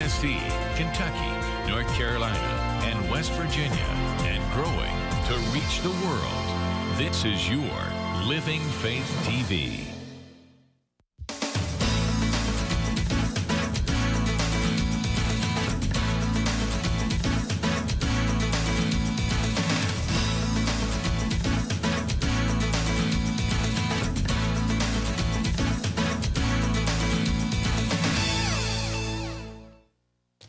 Tennessee, Kentucky, North Carolina, and West Virginia, and growing to reach the world. This is your Living Faith TV.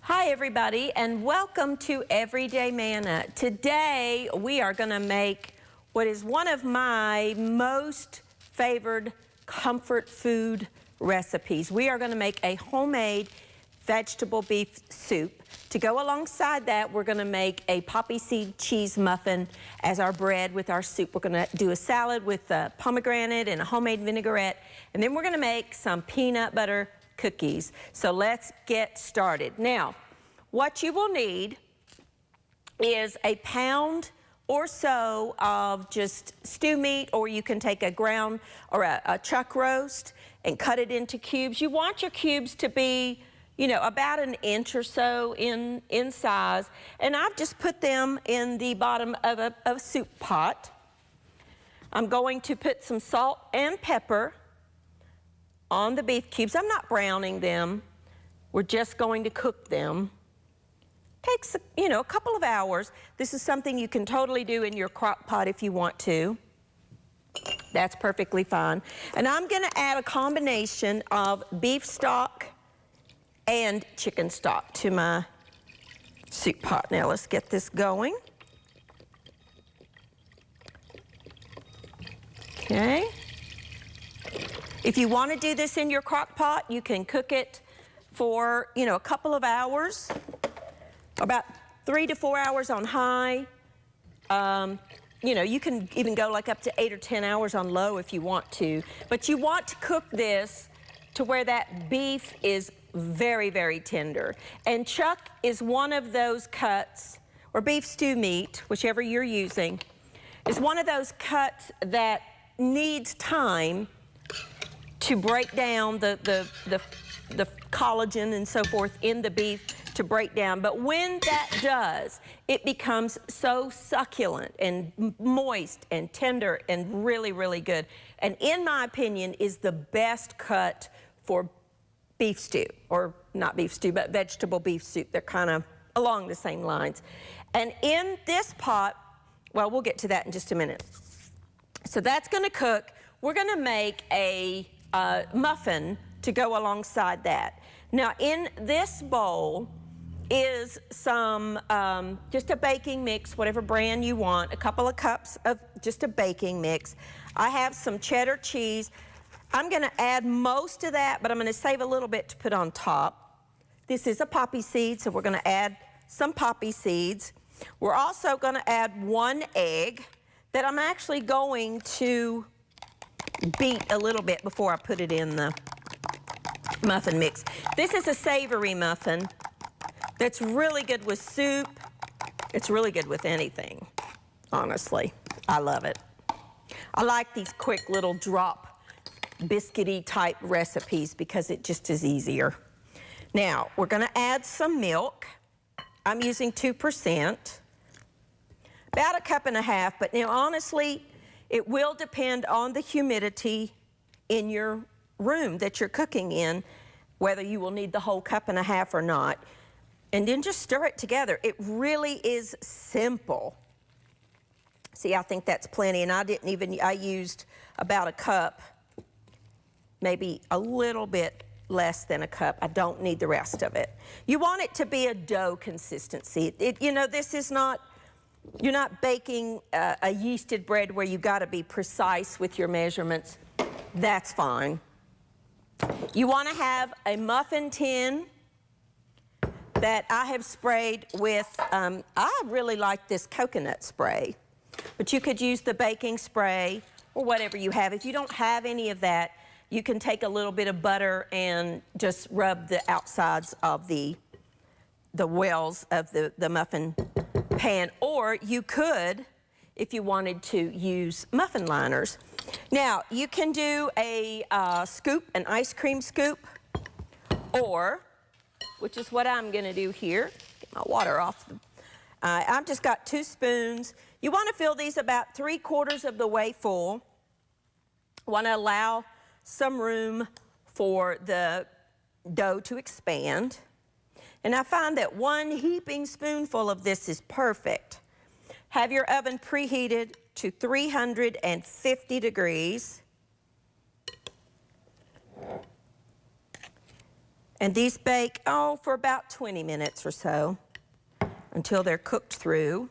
Hi everybody, and welcome to Everyday Manna. Today we are going to make what is one of my most favored comfort food recipes. We are going to make a homemade vegetable beef soup. To go alongside that, we're going to make a poppy seed cheese muffin as our bread with our soup. We're going to do a salad with pomegranate and a homemade vinaigrette, and then we're going to make some peanut butter cookies. So let's get started. Now, what you will need is a pound or so of just stew meat, or you can take a ground or a chuck roast and cut it into cubes. You want your cubes to be, you know, about an inch or so in size. And I've just put them in the bottom of a soup pot. I'm going to put some salt and pepper on the beef cubes. I'm not browning them. We're just going to cook them. Takes, you know, a couple of hours. This is something you can totally do in your crock pot if you want to. That's perfectly fine. And I'm going to add a combination of beef stock and chicken stock to my soup pot. Now let's get this going. Okay. If you want to do this in your crock pot, you can cook it for, you know, a couple of hours, about 3 to 4 hours on high. You know, you can even go like up to 8 or 10 hours on low if you want to. But you want to cook this to where that beef is very, very tender. And chuck is one of those cuts, or beef stew meat, whichever you're using, is one of those cuts that needs time to break down the collagen and so forth in the beef to break down. But when that does, it becomes so succulent and moist and tender and really, really good. And in my opinion, is the best cut for beef stew, or not beef stew, but vegetable beef soup. They're kind of along the same lines. And in this pot, well, we'll get to that in just a minute. So that's going to cook. We're going to make a muffin to go alongside that. Now in this bowl is some, just a baking mix, whatever brand you want, a couple of cups of just a baking mix. I have some cheddar cheese. I'm going to add most of that, but I'm going to save a little bit to put on top. This is a poppy seed, so we're going to add some poppy seeds. We're also going to add 1 egg that I'm actually going to beat a little bit before I put it in the muffin mix. This is a savory muffin that's really good with soup. It's really good with anything, honestly. I love it. I like these quick little drop biscuity type recipes because it just is easier. Now, we're going to add some milk. I'm using 2%, about 1.5 cups, but now honestly, it will depend on the humidity in your room that you're cooking in, whether you will need the whole 1.5 cups or not. And then just stir it together. It really is simple. See, I think that's plenty, and I used about 1 cup, maybe a little bit less than 1 cup. I don't need the rest of it. You want it to be a dough consistency. You know, this is not, you're not baking a yeasted bread where you got to be precise with your measurements. That's fine. You want to have a muffin tin that I have sprayed with, I really like this coconut spray, but you could use the baking spray or whatever you have. If you don't have any of that, you can take a little bit of butter and just rub the outsides of the wells of the muffin pan, or you could, if you wanted to, use muffin liners. Now, you can do a scoop, an ice cream scoop, or which is what I'm gonna do here. Get my water off. I've just got 2 spoons. You wanna fill these about 3/4 of the way full. Wanna allow some room for the dough to expand. And I find that 1 heaping spoonful of this is perfect. Have your oven preheated to 350 degrees. And these bake, for about 20 minutes or so until they're cooked through.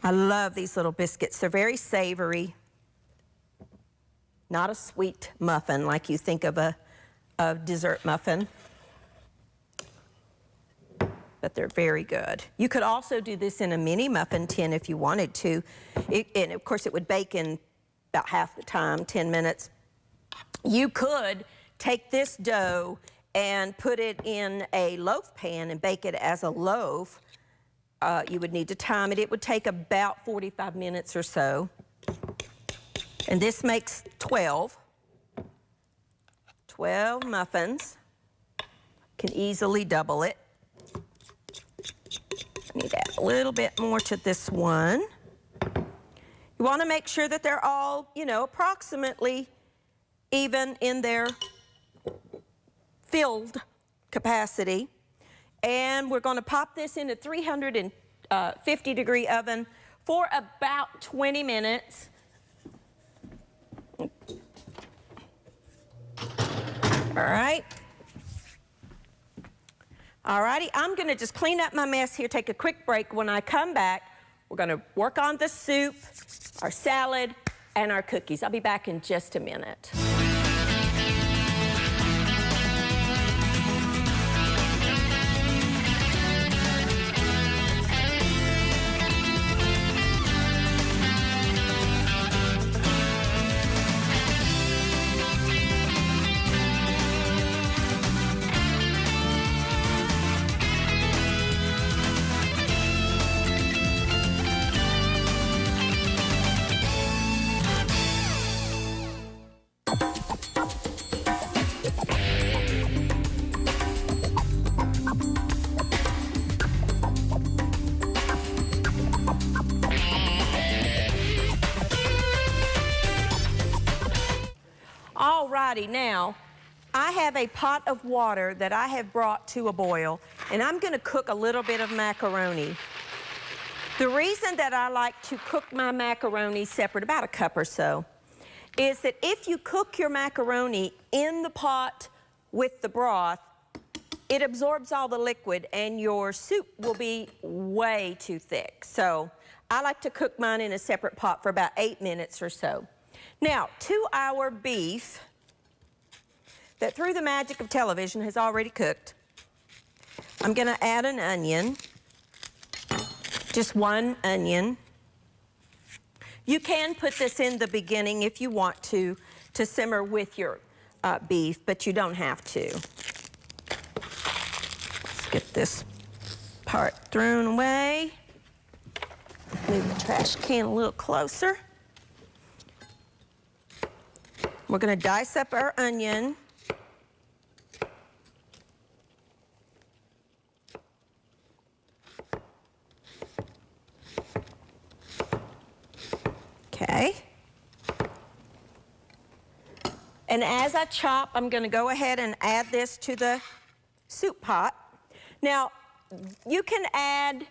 I love these little biscuits. They're very savory. Not a sweet muffin like you think of a dessert muffin. But they're very good. You could also do this in a mini muffin tin if you wanted to. And of course it would bake in about half the time, 10 minutes. You could take this dough and put it in a loaf pan and bake it as a loaf. You would need to time it. It would take about 45 minutes or so. And this makes 12 muffins. Can easily double it. I need to add a little bit more to this one. You want to make sure that they're all, approximately even in their filled capacity. And we're going to pop this in a 350 degree oven for about 20 minutes. All right. All righty, I'm going to just clean up my mess here, take a quick break. When I come back, we're going to work on the soup, our salad, and our cookies. I'll be back in just a minute. Alrighty, now I have a pot of water that I have brought to a boil, and I'm going to cook a little bit of macaroni. The reason that I like to cook my macaroni separate, about a cup or so, is that if you cook your macaroni in the pot with the broth, it absorbs all the liquid and your soup will be way too thick. So I like to cook mine in a separate pot for about 8 minutes or so. Now, to our beef that through the magic of television has already cooked, I'm going to add an onion, just 1 onion. You can put this in the beginning if you want to simmer with your beef, but you don't have to. Let's get this part thrown away. Move the trash can a little closer. We're going to dice up our onion. Okay. And as I chop, I'm going to go ahead and add this to the soup pot. Now, you can add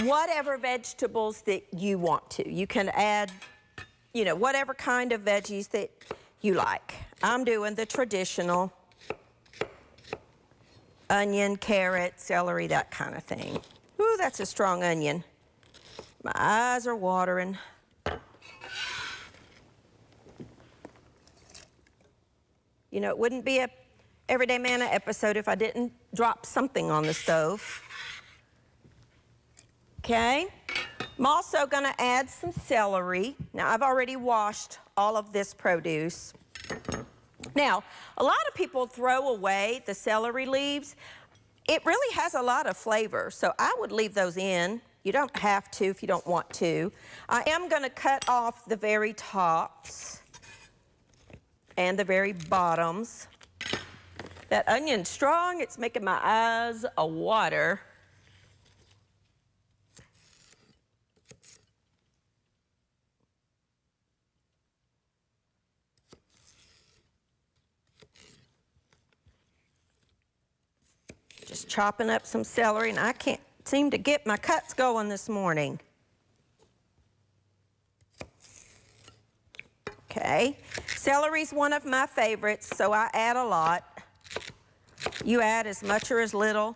whatever vegetables that you want to. You can add, whatever kind of veggies that you like. I'm doing the traditional onion, carrot, celery, that kind of thing. Ooh, that's a strong onion. My eyes are watering. It wouldn't be a Everyday Manna episode if I didn't drop something on the stove. Okay. I'm also going to add some celery. Now, I've already washed all of this produce. Now, a lot of people throw away the celery leaves. It really has a lot of flavor, so I would leave those in. You don't have to if you don't want to. I am going to cut off the very tops and the very bottoms. That onion's strong, it's making my eyes water. Just chopping up some celery, and I can't seem to get my cuts going this morning. Okay, celery's one of my favorites, so I add a lot. You add as much or as little,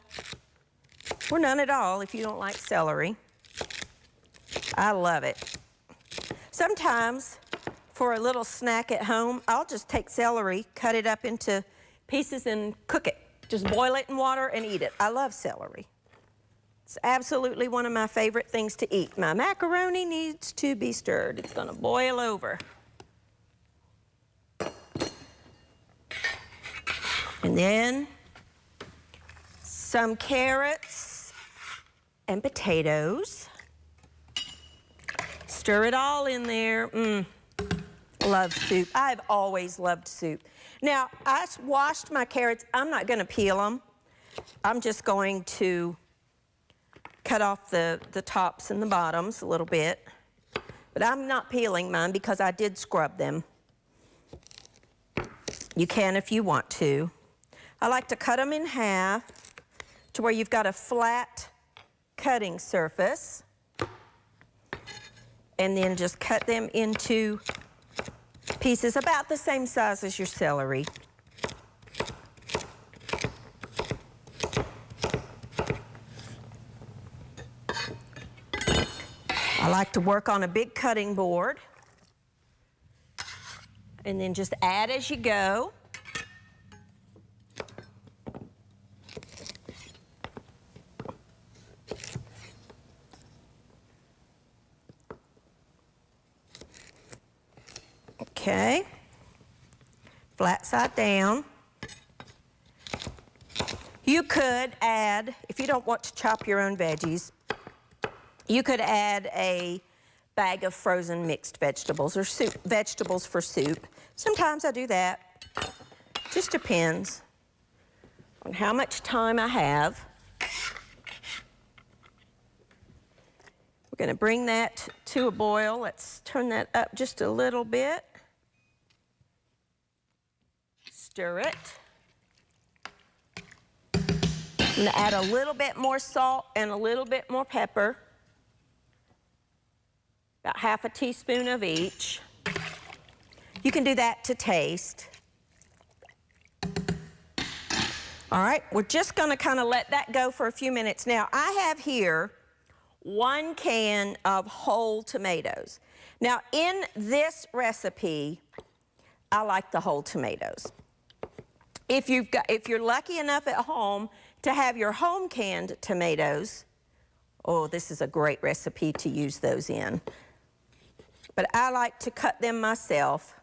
or none at all if you don't like celery. I love it. Sometimes, for a little snack at home, I'll just take celery, cut it up into pieces and cook it. Just boil it in water and eat it. I love celery. It's absolutely one of my favorite things to eat. My macaroni needs to be stirred. It's gonna boil over. And then some carrots and potatoes. Stir it all in there. Love soup. I've always loved soup. Now, I washed my carrots. I'm not gonna peel them. I'm just going to cut off the tops and the bottoms a little bit. But I'm not peeling mine because I did scrub them. You can if you want to. I like to cut them in half to where you've got a flat cutting surface. And then just cut them into pieces about the same size as your celery. I like to work on a big cutting board. And then just add as you go. Okay, flat side down. You could add, if you don't want to chop your own veggies, you could add a bag of frozen mixed vegetables or soup, vegetables for soup. Sometimes I do that. Just depends on how much time I have. We're going to bring that to a boil. Let's turn that up just a little bit. Stir it. I'm going to add a little bit more salt and a little bit more pepper. About half a teaspoon of each. You can do that to taste. All right, we're just going to kind of let that go for a few minutes. Now, I have here 1 can of whole tomatoes. Now, in this recipe, I like the whole tomatoes. If you're lucky enough at home to have your home canned tomatoes, oh, this is a great recipe to use those in. But I like to cut them myself.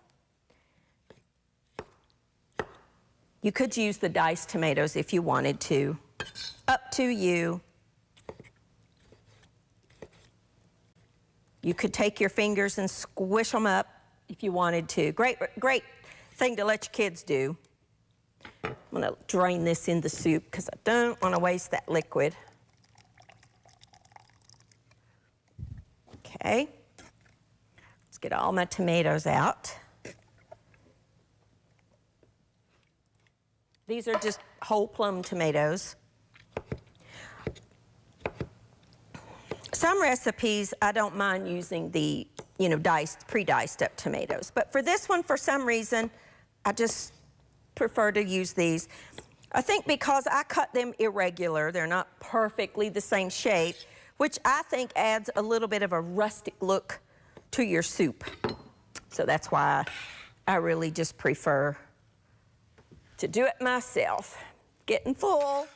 You could use the diced tomatoes if you wanted to. Up to you. You could take your fingers and squish them up if you wanted to. Great thing to let your kids do. I'm gonna drain this in the soup because I don't want to waste that liquid. Okay. Let's get all my tomatoes out. These are just whole plum tomatoes. Some recipes, I don't mind using the, pre-diced up tomatoes. But for this one, for some reason, I just prefer to use these. I think because I cut them irregular, they're not perfectly the same shape, which I think adds a little bit of a rustic look to your soup. So that's why I really just prefer to do it myself. Getting full.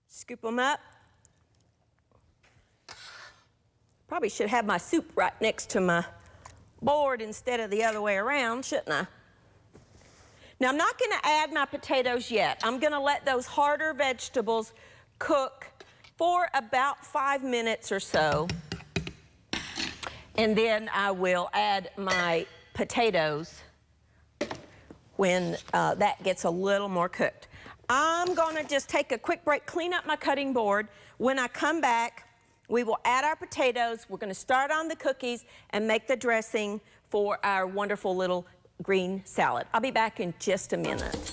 Scoop them up. Probably should have my soup right next to my board instead of the other way around, shouldn't I? Now, I'm not going to add my potatoes yet. I'm going to let those harder vegetables cook for about 5 minutes or so. And then I will add my potatoes when that gets a little more cooked. I'm gonna just take a quick break, clean up my cutting board. When I come back, we will add our potatoes. We're gonna start on the cookies and make the dressing for our wonderful little green salad. I'll be back in just a minute.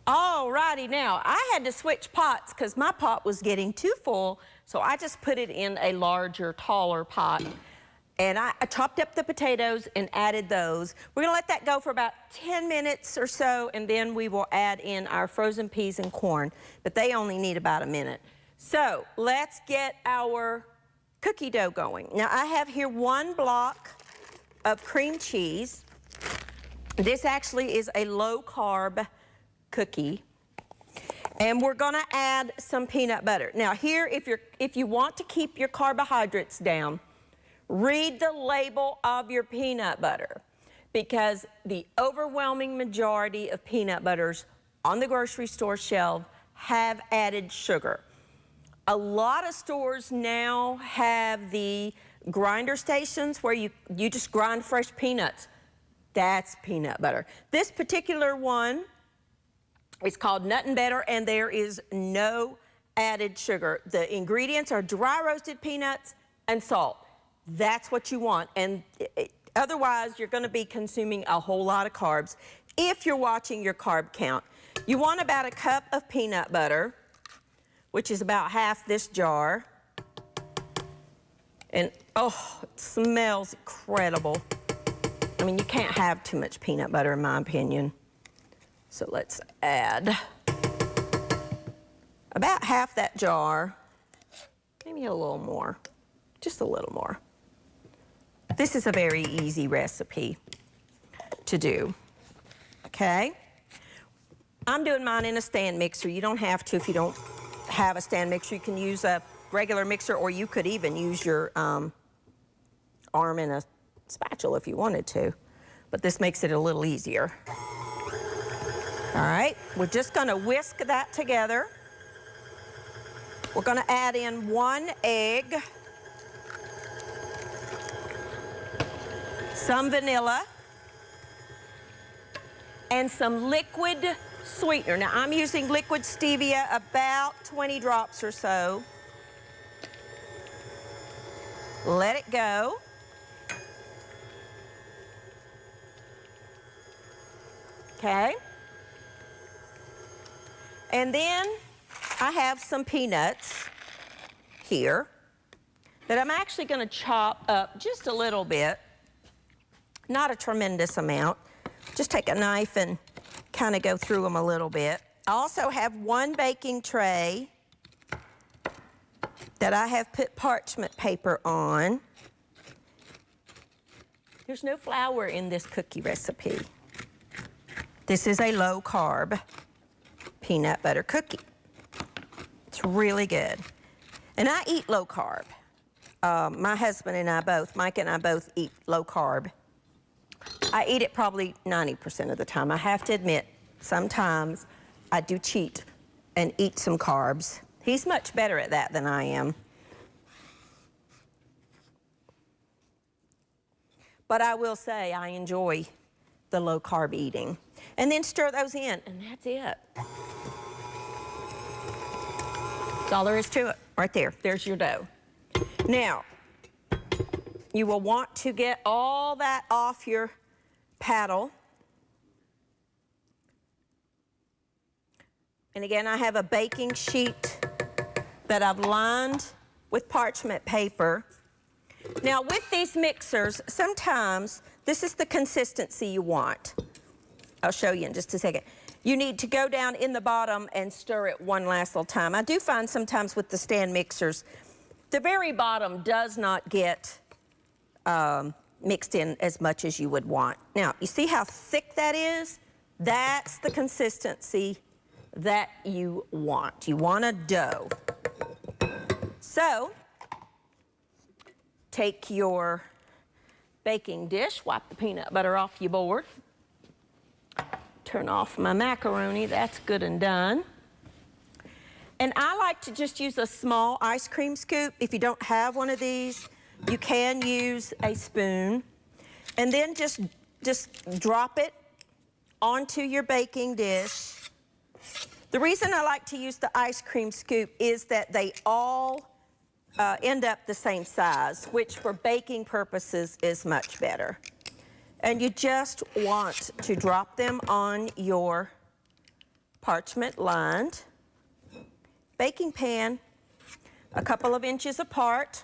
Alrighty, now I had to switch pots because my pot was getting too full, so I just put it in a larger, taller pot. And I chopped up the potatoes and added those. We're gonna let that go for about 10 minutes or so, and then we will add in our frozen peas and corn, but they only need about a minute. So let's get our cookie dough going. Now I have here 1 block of cream cheese. This actually is a low-carb cookie, and we're gonna add some peanut butter. Now here, if you want to keep your carbohydrates down, read the label of your peanut butter, because the overwhelming majority of peanut butters on the grocery store shelf have added sugar. A lot of stores now have the grinder stations where you just grind fresh peanuts. That's peanut butter. This particular one, it's called Nut and Better, and there is no added sugar. The ingredients are dry roasted peanuts and salt. That's what you want, and otherwise you're gonna be consuming a whole lot of carbs if you're watching your carb count. You want about 1 cup of peanut butter, which is about half this jar. And oh, it smells incredible. I mean, you can't have too much peanut butter in my opinion. So let's add about half that jar, maybe a little more, just a little more. This is a very easy recipe to do, okay? I'm doing mine in a stand mixer. You don't have to if you don't have a stand mixer. You can use a regular mixer, or you could even use your arm and a spatula if you wanted to, but this makes it a little easier. All right, we're just gonna whisk that together. We're gonna add in 1 egg, some vanilla, and some liquid sweetener. Now I'm using liquid stevia, about 20 drops or so. Let it go. Okay. And then I have some peanuts here that I'm actually gonna chop up just a little bit, not a tremendous amount. Just take a knife and kind of go through them a little bit. I also have 1 baking tray that I have put parchment paper on. There's no flour in this cookie recipe. This is a low-carb peanut butter cookie. It's really good. And I eat low carb. My husband and I both, Mike and I both eat low carb. I eat it probably 90% of the time. I have to admit, sometimes I do cheat and eat some carbs. He's much better at that than I am. But I will say I enjoy the low carb eating. And then stir those in, and that's it. That's all there is to it, right there. There's your dough. Now, you will want to get all that off your paddle. And again, I have a baking sheet that I've lined with parchment paper. Now, with these mixers, sometimes this is the consistency you want. I'll show you in just a second. You need to go down in the bottom and stir it one last little time. I do find sometimes with the stand mixers, the very bottom does not get mixed in as much as you would want. Now, you see how thick that is? That's the consistency that you want. You want a dough. So, take your baking dish, wipe the peanut butter off your board. Turn off my macaroni, that's good and done. And I like to just use a small ice cream scoop. If you don't have one of these, you can use a spoon. And then just drop it onto your baking dish. The reason I like to use the ice cream scoop is that they all end up the same size, which for baking purposes is much better. And you just want to drop them on your parchment-lined baking pan a couple of inches apart,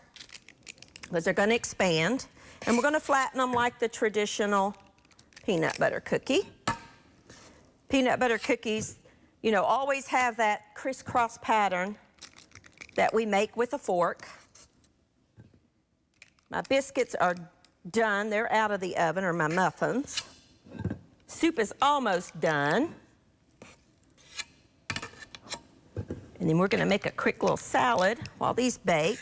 because they're going to expand. And we're going to flatten them like the traditional peanut butter cookie. Peanut butter cookies, you know, always have that crisscross pattern that we make with a fork. My biscuits are done. They're out of the oven, or my muffins. Soup is almost done. And then we're going to make a quick little salad while these bake.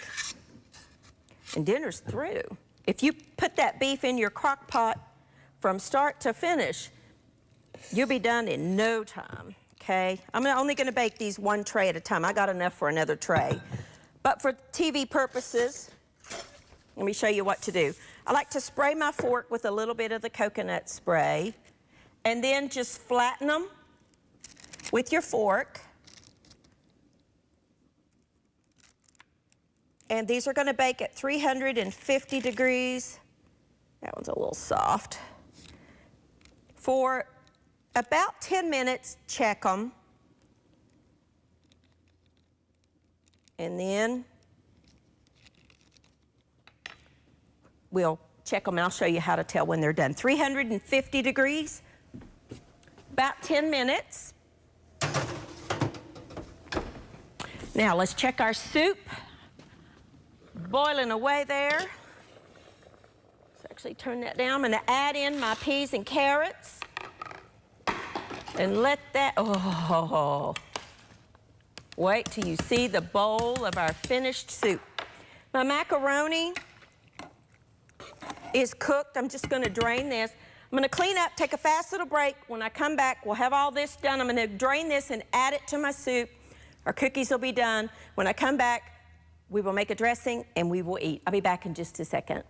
And dinner's through. If you put that beef in your crock pot from start to finish, you'll be done in no time, okay? I'm only going to bake these one tray at a time. I got enough for another tray. But for TV purposes, let me show you what to do. I like to spray my fork with a little bit of the coconut spray, and then just flatten them with your fork. And these are going to bake at 350 degrees. That one's a little soft. For about 10 minutes, check them. And then we'll check them. I'll show you how to tell when they're done. 350 degrees, about 10 minutes. Now let's check our soup. Boiling away there. Let's actually turn that down. I'm going to add in my peas and carrots. And let that, oh, wait till you see the bowl of our finished soup. My macaroni is cooked. I'm just going to drain this. I'm going to clean up, take a fast little break. When I come back, we'll have all this done. I'm going to drain this and add it to my soup. Our cookies will be done. When I come back, we will make a dressing and we will eat. I'll be back in just a second.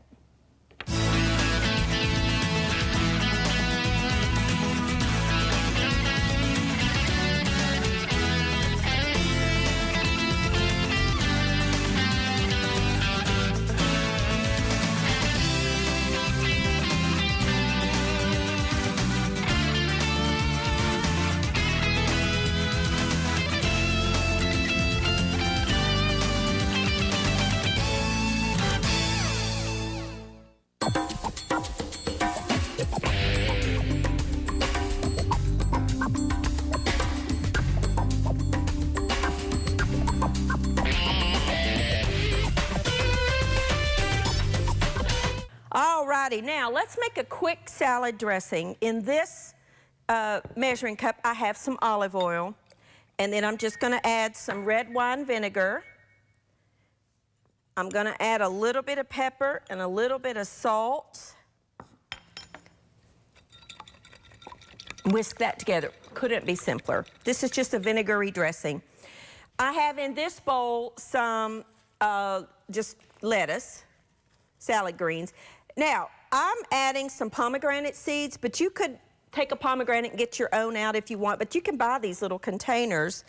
Alrighty, now let's make a quick salad dressing. In this measuring cup, I have some olive oil, and then I'm just going to add some red wine vinegar. I'm going to add a little bit of pepper and a little bit of salt. Whisk that together. Couldn't be simpler. This is just a vinegary dressing. I have in this bowl some just lettuce, salad greens. Now, I'm adding some pomegranate seeds, but you could take a pomegranate and get your own out if you want, but you can buy these little containers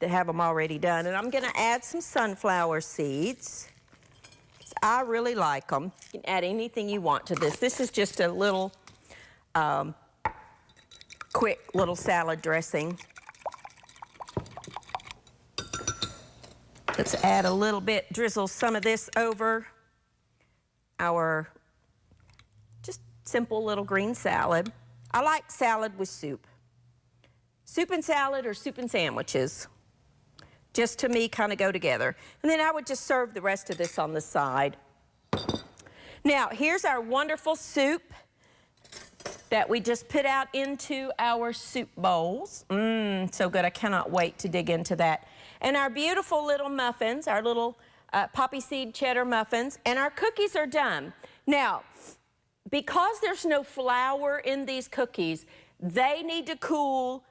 that have them already done. And I'm going to add some sunflower seeds. I really like them. You can add anything you want to this. This is just a little quick little salad dressing. Let's add a little bit, drizzle some of this over our just simple little green salad. I like salad with soup. Soup and salad or soup and sandwiches. Just to me kind of go together. And then I would just serve the rest of this on the side. Now, here's our wonderful soup that we just put out into our soup bowls. So good, I cannot wait to dig into that. And our beautiful little muffins, our little poppy seed cheddar muffins, and our cookies are done. Now, because there's no flour in these cookies, they need to cool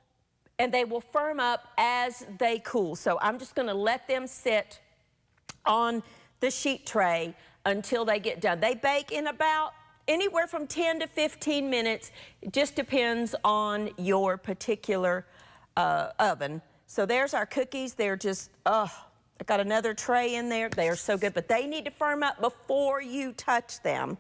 and they will firm up as they cool. So I'm just gonna let them sit on the sheet tray until they get done. They bake in about anywhere from 10 to 15 minutes. It just depends on your particular oven. So there's our cookies. They're just, I got another tray in there. They are so good, but they need to firm up before you touch them.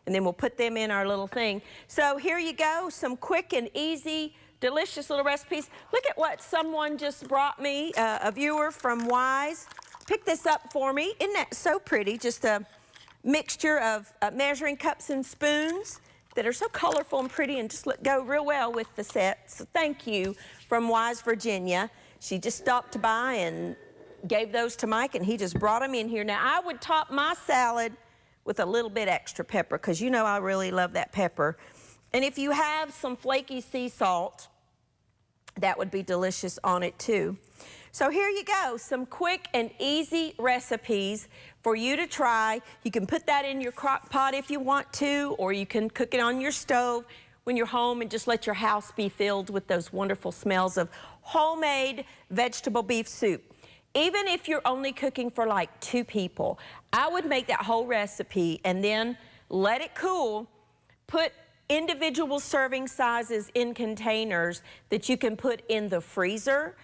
And then we'll put them in our little thing. So here you go, some quick and easy, delicious little recipes. Look at what someone just brought me, a viewer from Wise. Pick this up for me. Isn't that so pretty? Just a mixture of measuring cups and spoons that are so colorful and pretty and just go real well with the set. So thank you from Wise, Virginia. She just stopped by and gave those to Mike and he just brought them in here. Now I would top my salad with a little bit extra pepper because you know I really love that pepper. And if you have some flaky sea salt, that would be delicious on it too. So here you go, some quick and easy recipes for you to try. You can put that in your crock pot if you want to, or you can cook it on your stove when you're home and just let your house be filled with those wonderful smells of homemade vegetable beef soup. Even if you're only cooking for like 2 people, I would make that whole recipe and then let it cool, put individual serving sizes in containers that you can put in the freezer